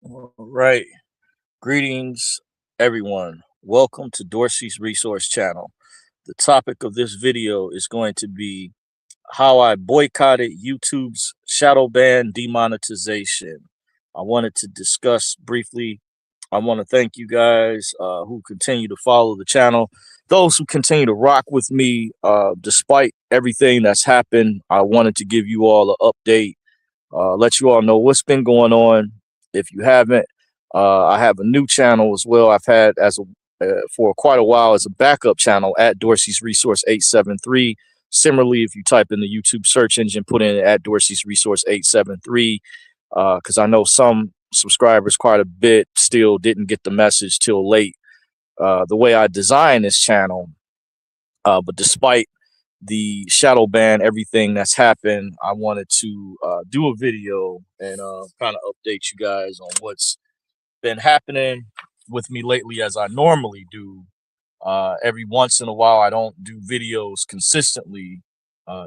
All right. Greetings, everyone. Welcome to Dorsey's Resource Channel. The topic of this video is going to be how I boycotted YouTube's shadow ban demonetization. I wanted to discuss briefly. I want to thank you guys who continue to follow the channel, those who continue to rock with me despite everything that's happened. I wanted to give you all an update, let you all know what's been going on. If you haven't, I have a new channel as well. I've had for quite a while as a backup channel at Dorsey's Resource 873. Similarly, if you type in the YouTube search engine, put in at Dorsey's Resource 873, because I know some subscribers quite a bit still didn't get the message till late. The way I designed this channel, but despite the shadow ban, everything that's happened, I wanted to do a video and kind of update you guys on what's been happening with me lately, as I normally do. Every once in a while, I don't do videos consistently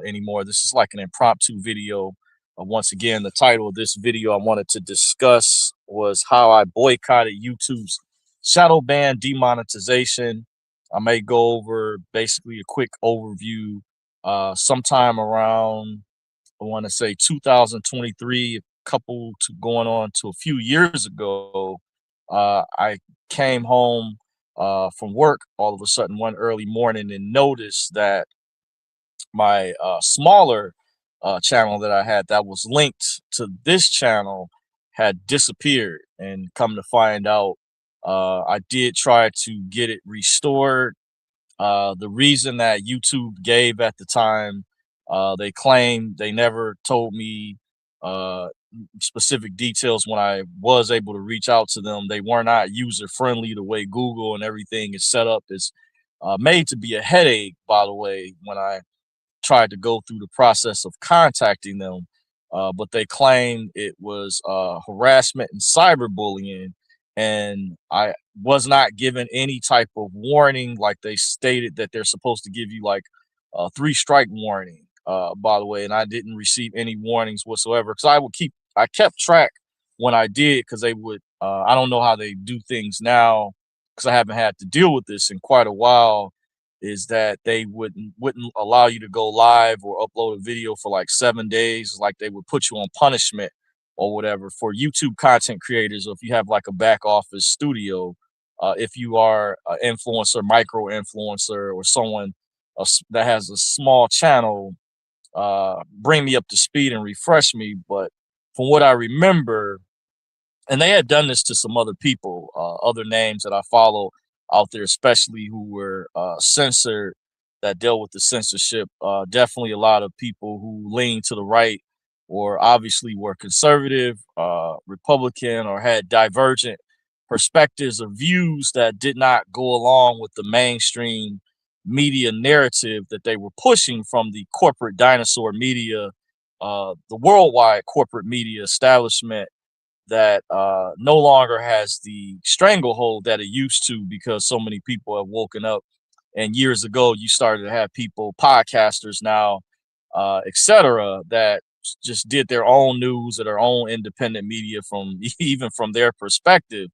anymore. This is like an impromptu video. Once again, the title of this video I wanted to discuss was how I boycotted YouTube's shadow ban demonetization. I may go over basically a quick overview. Sometime around, I want to say 2023, a couple to going on to a few years ago, I came home from work all of a sudden one early morning and noticed that my smaller channel that I had that was linked to this channel had disappeared. And come to find out, I did try to get it restored. The reason that YouTube gave at the time, they claimed they never told me uh, specific details when I was able to reach out to them. They were not user friendly. The way Google and everything is set up is made to be a headache, by the way, when I tried to go through the process of contacting them. But they claimed it was harassment and cyberbullying, and I was not given any type of warning. Like they stated that they're supposed to give you like a three-strike warning, by the way, and I didn't receive any warnings whatsoever because I kept track when I did, because they would, I don't know how they do things now because I haven't had to deal with this in quite a while, is that they wouldn't allow you to go live or upload a video for like 7 days. Like they would put you on punishment or whatever for YouTube content creators, or if you have like a back office studio, if you are an influencer, micro influencer, or someone that has a small channel, bring me up to speed and refresh me. But from what I remember, and they had done this to some other people, other names that I follow out there, especially who were censored, that dealt with the censorship. Definitely a lot of people who lean to the right, or obviously were conservative, Republican, or had divergent perspectives or views that did not go along with the mainstream media narrative that they were pushing from the corporate dinosaur media, the worldwide corporate media establishment that no longer has the stranglehold that it used to, because so many people have woken up. And years ago, you started to have people, podcasters now, etc., that just did their own news or their own independent media from even from their perspective.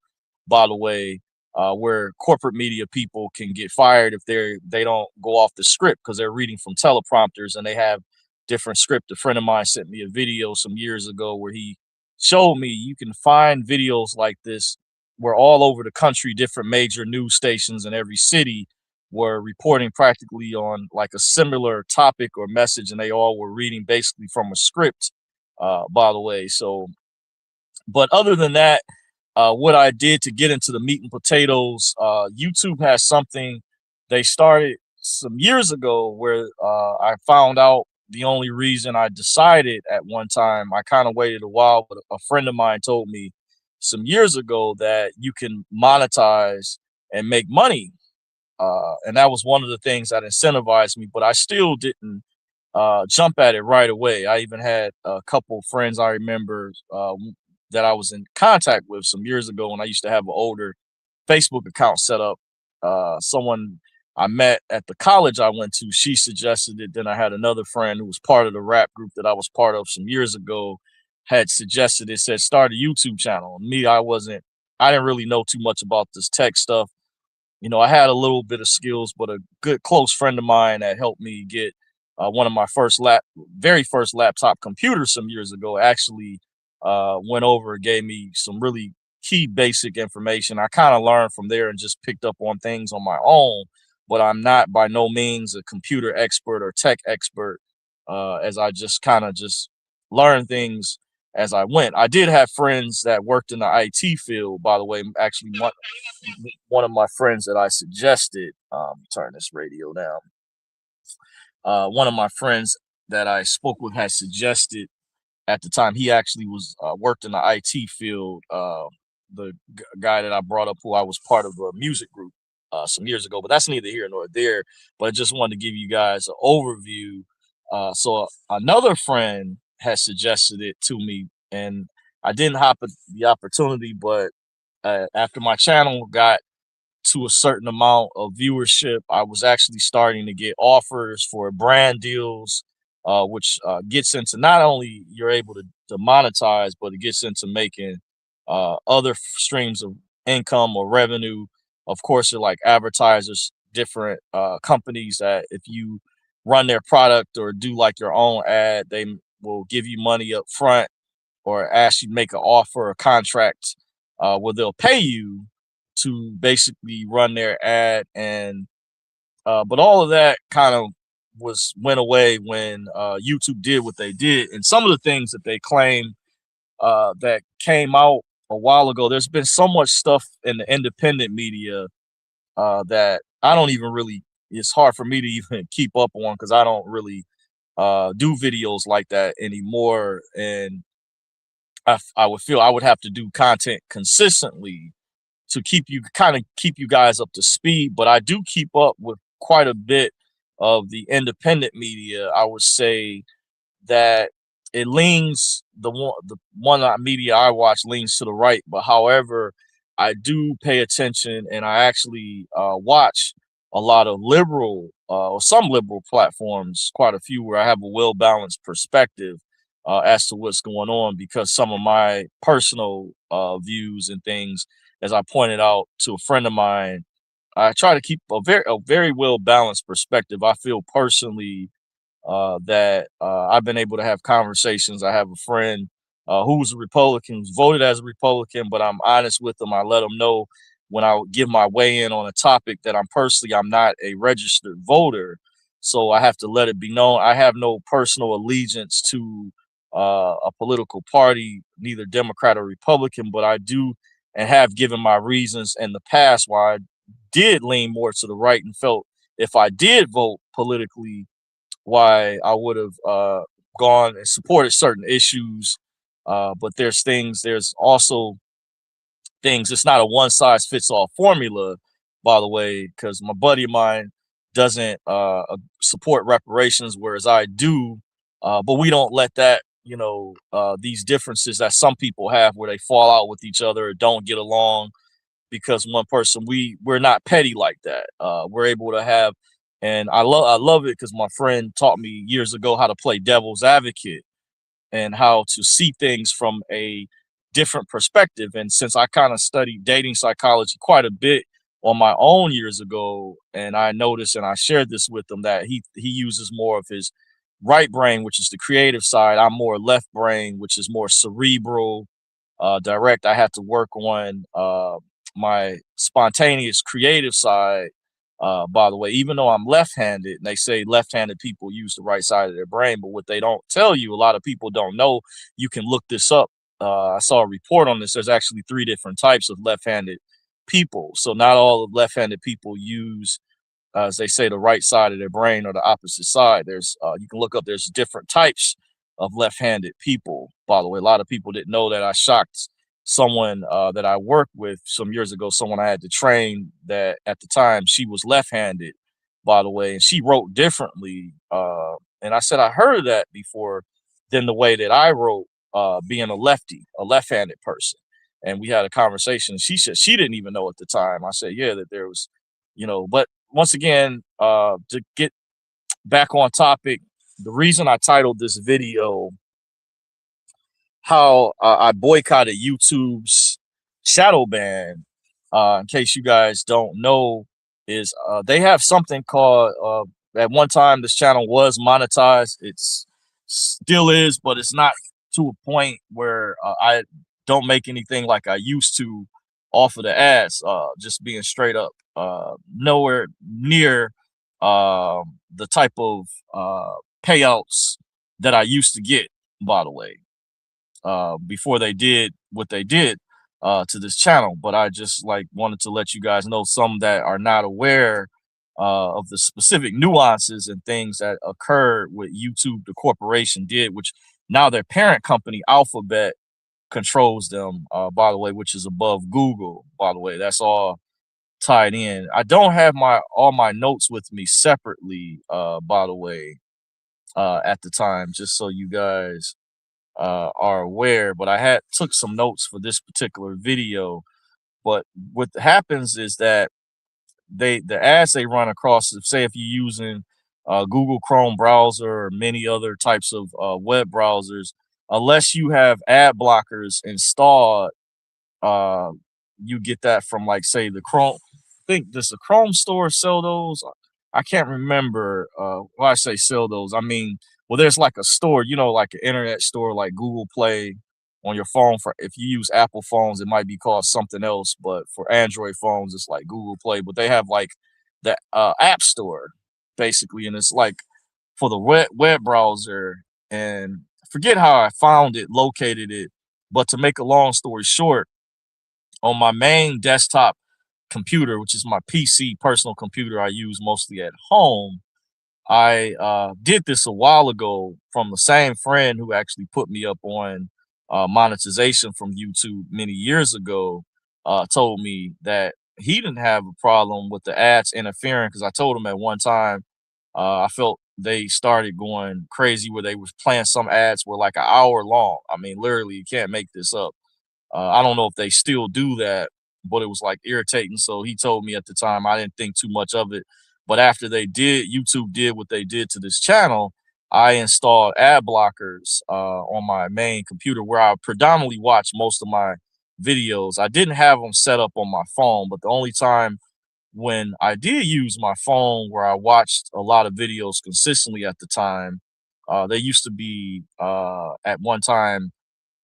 By the way, where corporate media people can get fired if they don't go off the script because they're reading from teleprompters and they have different script. A friend of mine sent me a video some years ago where he showed me you can find videos like this where all over the country, different major news stations in every city were reporting practically on like a similar topic or message, and they all were reading basically from a script, by the way. So, but other than that, what I did to get into the meat and potatoes, YouTube has something they started some years ago where I found out the only reason I decided at one time, I kind of waited a while, but a friend of mine told me some years ago that you can monetize and make money. And that was one of the things that incentivized me, but I still didn't jump at it right away. I even had a couple friends I remember that I was in contact with some years ago when I used to have an older Facebook account set up. Someone I met at the college I went to, she suggested it. Then I had another friend who was part of the rap group that I was part of some years ago. had suggested it, said start a YouTube channel. Me, I didn't really know too much about this tech stuff. You know, I had a little bit of skills, but a good close friend of mine that helped me get one of my very first laptop computers some years ago actually went over and gave me some really key basic information. I kind of learned from there and just picked up on things on my own, but I'm not by no means a computer expert or tech expert, as I just kind of just learned things as I went. I did have friends that worked in the IT field, by the way. Actually, one of my friends that I suggested, turn this radio down. One of my friends that I spoke with had suggested at the time, he actually was worked in the IT field. The guy that I brought up, who I was part of a music group some years ago, but that's neither here nor there. But I just wanted to give you guys an overview. So another friend had suggested it to me, and I didn't hop at the opportunity, but after my channel got to a certain amount of viewership, I was actually starting to get offers for brand deals, which gets into not only you're able to monetize, but it gets into making other streams of income or revenue. Of course, they're like advertisers, different companies that if you run their product or do like your own ad, they will give you money up front or actually make an offer or contract where they'll pay you to basically run their ad. And but all of that kind of went away when YouTube did what they did, and some of the things that they claim that came out a while ago. There's been so much stuff in the independent media that I don't even really. It's hard for me to even keep up on because I don't really do videos like that anymore, and I would feel I would have to do content consistently to keep you guys up to speed. But I do keep up with quite a bit of the independent media. I would say that it leans the one media I watch leans to the right, but however, I do pay attention and I actually watch a lot of liberal or some liberal platforms, quite a few where I have a well-balanced perspective as to what's going on, because some of my personal views and things, as I pointed out to a friend of mine, I try to keep a very well balanced perspective. I feel personally that I've been able to have conversations. I have a friend who's a Republican, who's voted as a Republican, but I'm honest with them. I let them know when I give my weigh in on a topic that I'm not a registered voter. So I have to let it be known. I have no personal allegiance to a political party, neither Democrat or Republican, but I do and have given my reasons in the past why I did lean more to the right and felt if I did vote politically, why I would have gone and supported certain issues. But there's also things. It's not a one size fits all formula, by the way, because my buddy of mine doesn't support reparations, whereas I do. But we don't let that, these differences that some people have where they fall out with each other or don't get along because one person, we're not petty like that. We're able to have, and I love it because my friend taught me years ago how to play devil's advocate and how to see things from a different perspective. And since I kind of studied dating psychology quite a bit on my own years ago, and I noticed and I shared this with him that he uses more of his right brain, which is the creative side. I'm more left brain, which is more cerebral, direct. I had to work on my spontaneous creative side. By the way, even though I'm left-handed, and they say left-handed people use the right side of their brain, but what they don't tell you, a lot of people don't know. You can look this up. I saw a report on this. There's actually 3 different types of left-handed people. So not all of left-handed people use, as they say, the right side of their brain or the opposite side. There's you can look up. There's different types of left-handed people. By the way, a lot of people didn't know that. I shocked someone that I worked with some years ago. Someone I had to train that at the time she was left-handed. By the way, and she wrote differently. And I said I heard of that before, than the way that I wrote, being a lefty, a left-handed person. And we had a conversation. She said she didn't even know at the time. I said, yeah, that there was, but once again, to get back on topic, the reason I titled this video how I boycotted YouTube's shadow ban. In case you guys don't know, is they have something called at one time this channel was monetized. It's still is, but it's not to a point where I don't make anything like I used to off of the ads. Just being straight up, nowhere near the type of payouts that I used to get. By the way, before they did what they did to this channel. But I just like wanted to let you guys know, some that are not aware of the specific nuances and things that occurred with YouTube, the corporation did, which now their parent company, Alphabet, controls them, by the way, which is above Google, by the way. That's all tied in. I don't have all my notes with me separately, by the way, at the time, just so you guys are aware, but I had took some notes for this particular video. But what happens is that the ads they run across, say if you're using Google Chrome browser or many other types of web browsers, unless you have ad blockers installed, uh, you get that from, like, say, the Chrome. I think, does the Chrome store sell those? I can't remember. When I say sell those, I mean, well, there's like a store, like an internet store, like Google Play on your phone. For if you use Apple phones, it might be called something else, but for Android phones, it's like Google Play. But they have like the App Store basically, and it's like for the web browser. And I forget how I found it, located it, but to make a long story short, on my main desktop computer, which is my PC personal computer I use mostly at home, I did this a while ago from the same friend who actually put me up on monetization from YouTube many years ago. Told me that he didn't have a problem with the ads interfering, because I told him at one time I felt they started going crazy where they was playing some ads were like an hour long. I mean, literally, you can't make this up. I don't know if they still do that, but it was like irritating. So he told me at the time, I didn't think too much of it. But after YouTube did what they did to this channel, I installed ad blockers on my main computer where I predominantly watch most of my videos. I didn't have them set up on my phone, but the only time when I did use my phone where I watched a lot of videos consistently at the time, they used to be at one time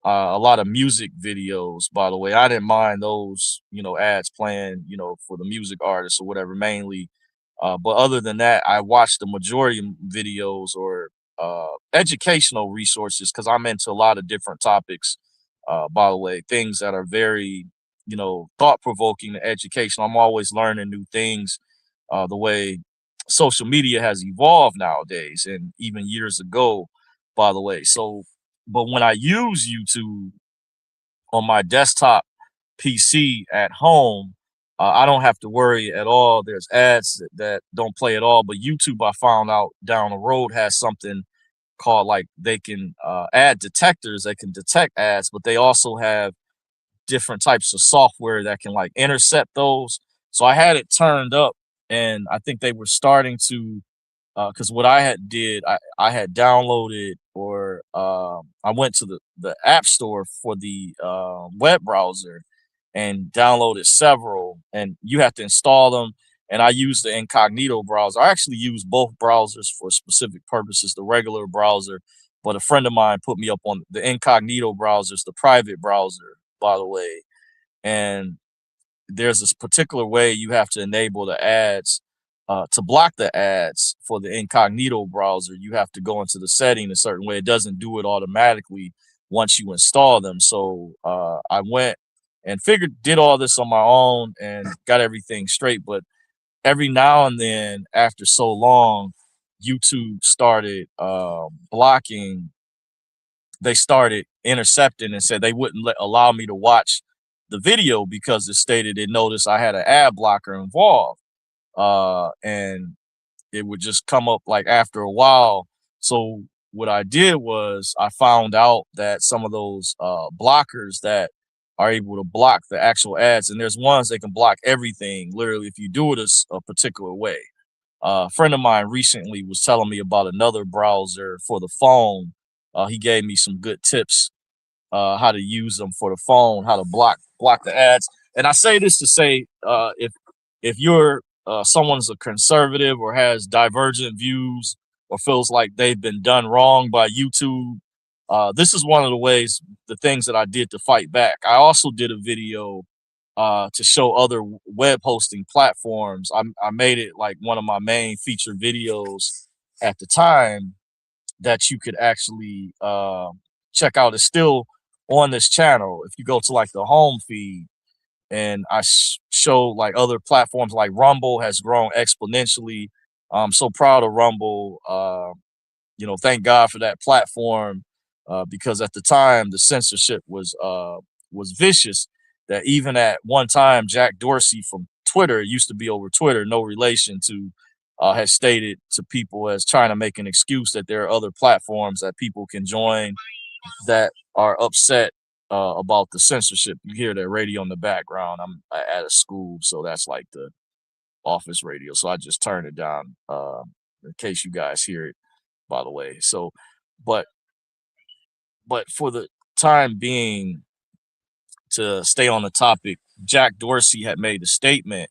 a lot of music videos. By the way, I didn't mind those, ads playing, for the music artists or whatever, mainly. But other than that, I watched the majority of videos or educational resources, because I'm into a lot of different topics. By the way, things that are very, thought provoking and educational. I'm always learning new things. The way social media has evolved nowadays, and even years ago, by the way. So, but when I use YouTube on my desktop PC at home, I don't have to worry at all. There's ads that don't play at all. But YouTube, I found out down the road, has something called, like, they can ad detectors. They can detect ads, but they also have different types of software that can, like, intercept those. So I had it turned up, and I think they were starting to, because what I had did, I had downloaded, or I went to the app store for the web browser and downloaded several, and you have to install them. And I used the incognito browser. I actually use both browsers for specific purposes, the regular browser, but a friend of mine put me up on the incognito browsers, the private browser, by the way. And there's this particular way you have to enable the ads. To block the ads for the incognito browser, you have to go into the setting a certain way. It doesn't do it automatically once you install them. So I went and did all this on my own and got everything straight. But every now and then, after so long, YouTube started blocking. They started intercepting and said they wouldn't allow me to watch the video because it stated it noticed I had an ad blocker involved. And it would just come up like after a while. So what I did was I found out that some of those blockers that are able to block the actual ads, and there's ones that can block everything, literally, if you do it a particular way. A friend of mine recently was telling me about another browser for the phone. He gave me some good tips how to use them for the phone, how to block the ads. And I say this to say, if you're someone's a conservative or has divergent views or feels like they've been done wrong by YouTube, this is one of the ways, the things that I did to fight back. I also did a video to show other web hosting platforms. I made it like one of my main feature videos at the time that you could actually check out. It's still on this channel. If you go to like the home feed, and I show like other platforms, like Rumble has grown exponentially. I'm so proud of Rumble. You know, thank God for that platform, because at the time the censorship was vicious. That even at one time, Jack Dorsey from Twitter, it used to be over Twitter, no relation to, has stated to people as trying to make an excuse that there are other platforms that people can join that are upset about the censorship. You hear that radio in the background. I'm at a school, so that's like the office radio. So I just turned it down in case you guys hear it, by the way. So, but for the time being, to stay on the topic, Jack Dorsey had made a statement.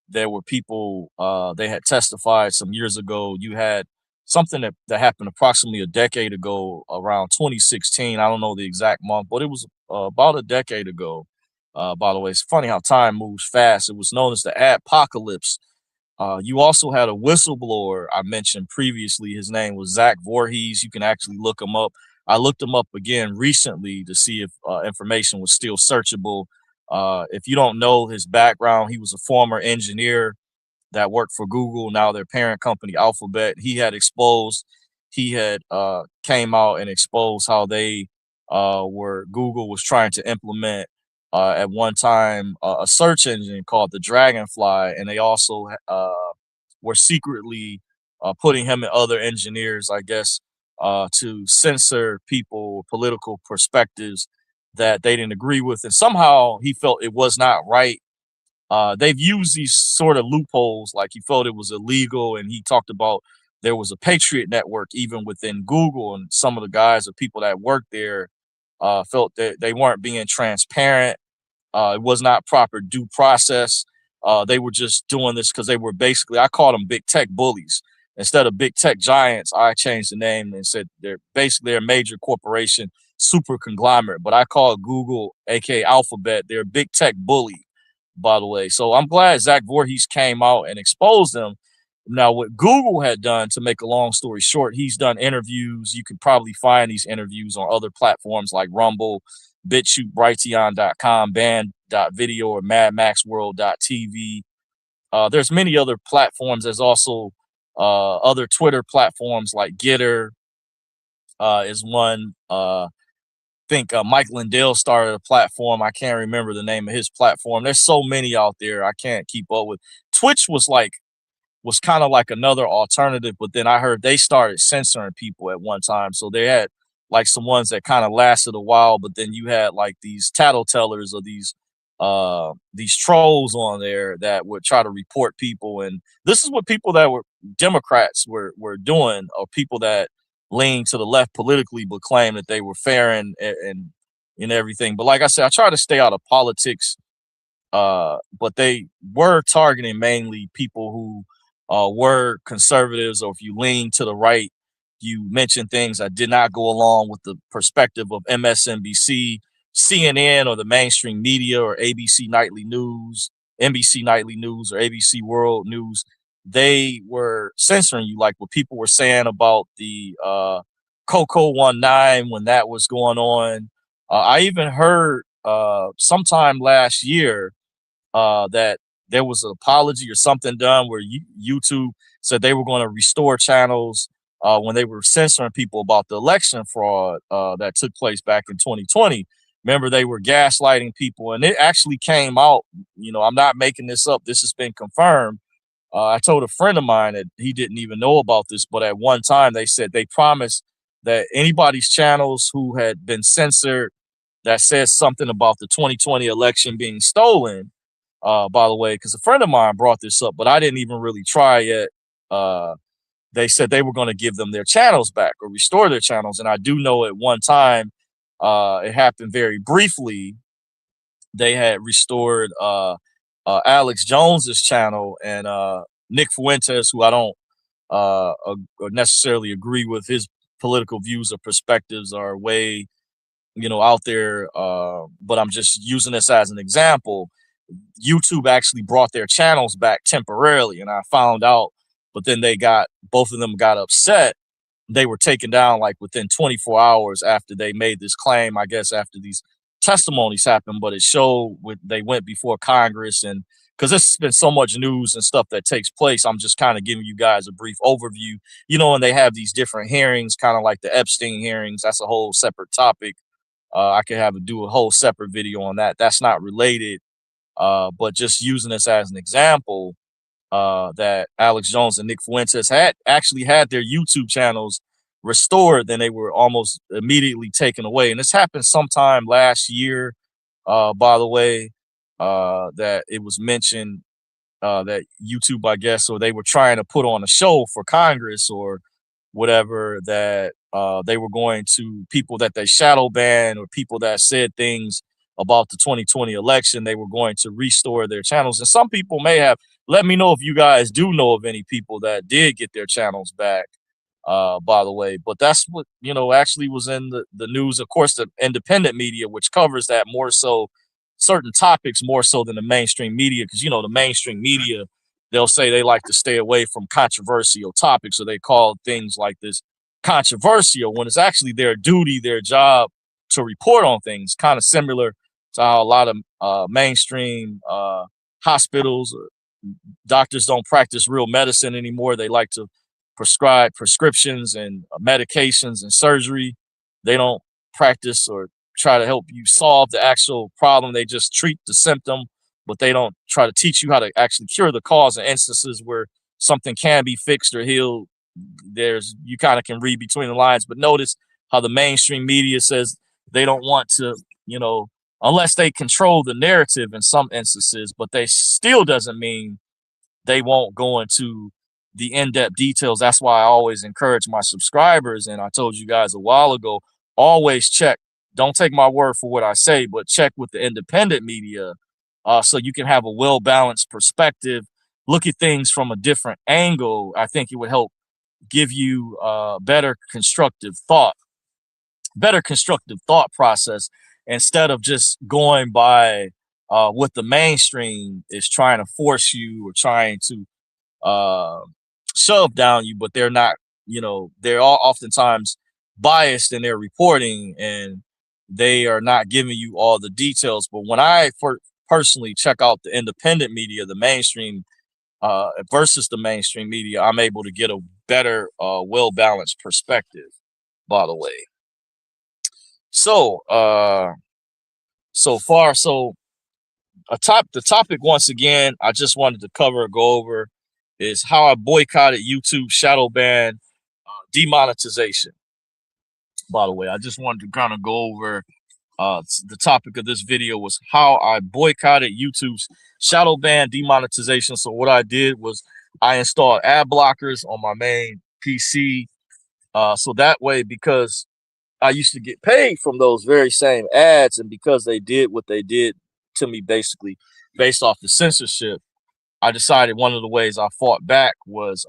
There were people, they had testified some years ago. You had something that happened approximately a decade ago, around 2016. I don't know the exact month, but it was about a decade ago. By the way, it's funny how time moves fast. It was known as the adpocalypse. You also had a whistleblower I mentioned previously. His name was Zach Voorhees. You can actually look him up. I looked him up again recently to see if information was still searchable. If you don't know his background, he was a former engineer that worked for Google, now their parent company Alphabet. He had came out and exposed how they Google was trying to implement at one time a search engine called the Dragonfly, and they also were secretly putting him and other engineers, I guess, to censor people, political perspectives that they didn't agree with, and somehow he felt it was not right. They've used these sort of loopholes, like he felt it was illegal, and he talked about there was a Patriot network even within Google, and some of the guys or people that worked there felt that they weren't being transparent. It was not proper due process. They were just doing this because they were basically, I called them big tech bullies. Instead of big tech giants, I changed the name and said they're a major corporation, super conglomerate. But I call Google, aka Alphabet, they're a big tech bully, by the way. So I'm glad Zach Voorhees came out and exposed them. Now, what Google had done, to make a long story short, he's done interviews. You can probably find these interviews on other platforms like Rumble, BitChute, Brighteon.com, Band.video, or MadMaxWorld.tv. There's many other platforms. There's also other Twitter platforms like Getter is one. I think Mike Lindell started a platform. I can't remember the name of his platform. There's so many out there I can't keep up with. Twitch was kind of like another alternative, but then I heard they started censoring people at one time. So they had like some ones that kind of lasted a while, but then you had like these tattletellers or these trolls on there that would try to report people. And this is what people that were Democrats were doing, or people that lean to the left politically but claim that they were fair and everything. But like I said, I try to stay out of politics. But they were targeting mainly people who were conservatives, or if you lean to the right, you mentioned things that did not go along with the perspective of MSNBC, CNN, or the mainstream media, or ABC Nightly News, NBC Nightly News, or ABC World News. They were censoring you, like what people were saying about the Coco 19 when that was going on. I even heard sometime last year that there was an apology or something done where YouTube said they were going to restore channels when they were censoring people about the election fraud that took place back in 2020. Remember, they were gaslighting people, and it actually came out. You know, I'm not making this up. This has been confirmed. I told a friend of mine that he didn't even know about this, but at one time they said they promised that anybody's channels who had been censored that says something about the 2020 election being stolen, by the way, because a friend of mine brought this up, but I didn't even really try yet. They said they were going to give them their channels back or restore their channels. And I do know at one time it happened very briefly. They had restored Alex Jones's channel, and Nick Fuentes, who I don't necessarily agree with his political views or perspectives, are way, out there. But I'm just using this as an example. YouTube actually brought their channels back temporarily, and I found out, but then both of them got upset. They were taken down like within 24 hours after they made this claim, I guess after these testimonies happened. But it showed they went before Congress, and because there's been so much news and stuff that takes place, I'm just kind of giving you guys a brief overview, and they have these different hearings, kind of like the Epstein hearings. That's a whole separate topic. I could do a whole separate video on that. That's not related, but just using this as an example, that Alex Jones and Nick Fuentes had actually had their YouTube channels restored, then they were almost immediately taken away. And this happened sometime last year, by the way, that it was mentioned that YouTube, I guess, or they were trying to put on a show for Congress or whatever, that they were going to people that they shadow ban or people that said things about the 2020 election, they were going to restore their channels. And some people may have. Let me know if you guys do know of any people that did get their channels back, by the way. But that's what, actually was in the news. Of course, the independent media, which covers that more so, certain topics more so than the mainstream media, because, the mainstream media, they'll say they like to stay away from controversial topics, so they call things like this controversial when it's actually their duty, their job to report on things, kind of similar to how a lot of mainstream hospitals or doctors don't practice real medicine anymore. They like to prescribe prescriptions and medications and surgery. They don't practice or try to help you solve the actual problem. They just treat the symptom, but they don't try to teach you how to actually cure the cause. In instances where something can be fixed or healed, you kind of can read between the lines. But notice how the mainstream media says they don't want to, unless they control the narrative in some instances, but they still doesn't mean they won't go into the in-depth details. That's why I always encourage my subscribers, and I told you guys a while ago, always check. Don't take my word for what I say, but check with the independent media, so you can have a well-balanced perspective, look at things from a different angle. I think it would help give you better constructive thought process, instead of just going by what the mainstream is trying to force you or trying to shove down you. But they're not, they're all oftentimes biased in their reporting, and they are not giving you all the details. But when I personally check out the independent media, the mainstream versus the mainstream media, I'm able to get a better, well-balanced perspective, by the way. So the topic, once again, I just wanted to go over, is how I boycotted YouTube shadow ban demonetization. By the way, I just wanted to kind of go over the topic of this video was how I boycotted YouTube's shadow ban demonetization. So what I did was I installed ad blockers on my main PC, so that way, because I used to get paid from those very same ads, and because they did what they did to me, basically based off the censorship, I decided one of the ways I fought back was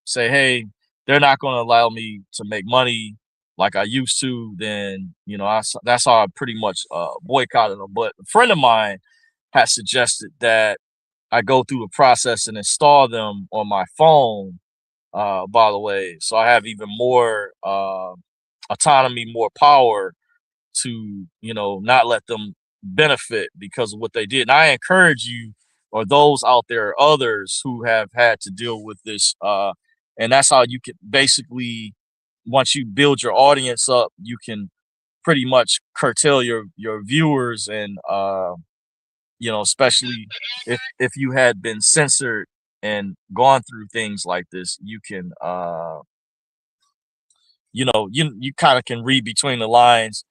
say, hey, they're not going to allow me to make money like I used to. Then, that's how I pretty much boycotted them. But a friend of mine has suggested that I go through a process and install them on my phone, by the way, so I have even more autonomy, more power to, not let them benefit because of what they did. And I encourage you, or those out there, others who have had to deal with this, and that's how you can basically, once you build your audience up, you can pretty much curtail your viewers, and especially if you had been censored and gone through things like this, you can you kind of can read between the lines.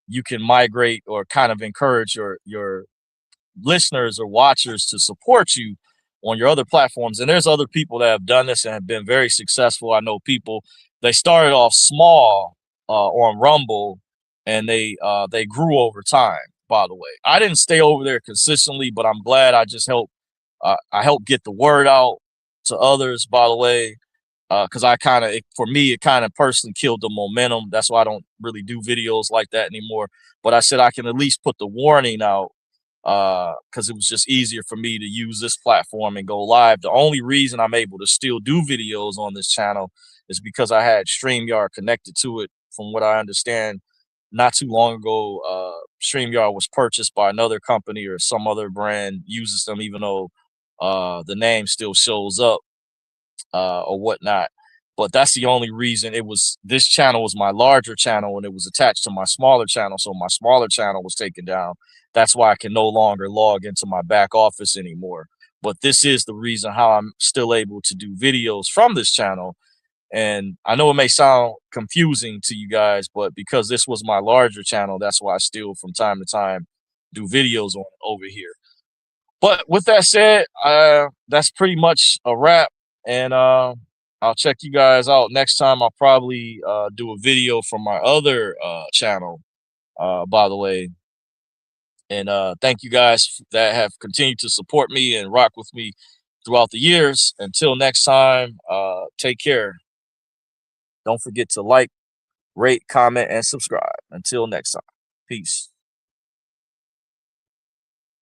You can migrate or kind of encourage your listeners or watchers to support you on your other platforms. And there's other people that have done this and have been very successful. I know people, they started off small on Rumble, and they grew over time. By the way, I didn't stay over there consistently, but I'm glad I just helped. I helped get the word out to others. By the way, because for me, it kind of personally killed the momentum. That's why I don't really do videos like that anymore. But I said I can at least put the warning out, because it was just easier for me to use this platform and go live. The only reason I'm able to still do videos on this channel is because I had StreamYard connected to it. From what I understand, not too long ago, StreamYard was purchased by another company, or some other brand uses them, even though the name still shows up, or whatnot. But that's the only reason. This channel was my larger channel, and it was attached to my smaller channel. So my smaller channel was taken down. That's why I can no longer log into my back office anymore. But this is the reason how I'm still able to do videos from this channel. And I know it may sound confusing to you guys, but because this was my larger channel, that's why I still from time to time do videos on over here. But with that said, that's pretty much a wrap. And I'll check you guys out next time. I'll probably do a video from my other channel, by the way. And thank you guys that have continued to support me and rock with me throughout the years. Until next time, take care. Don't forget to like, rate, comment, and subscribe. Until next time, peace.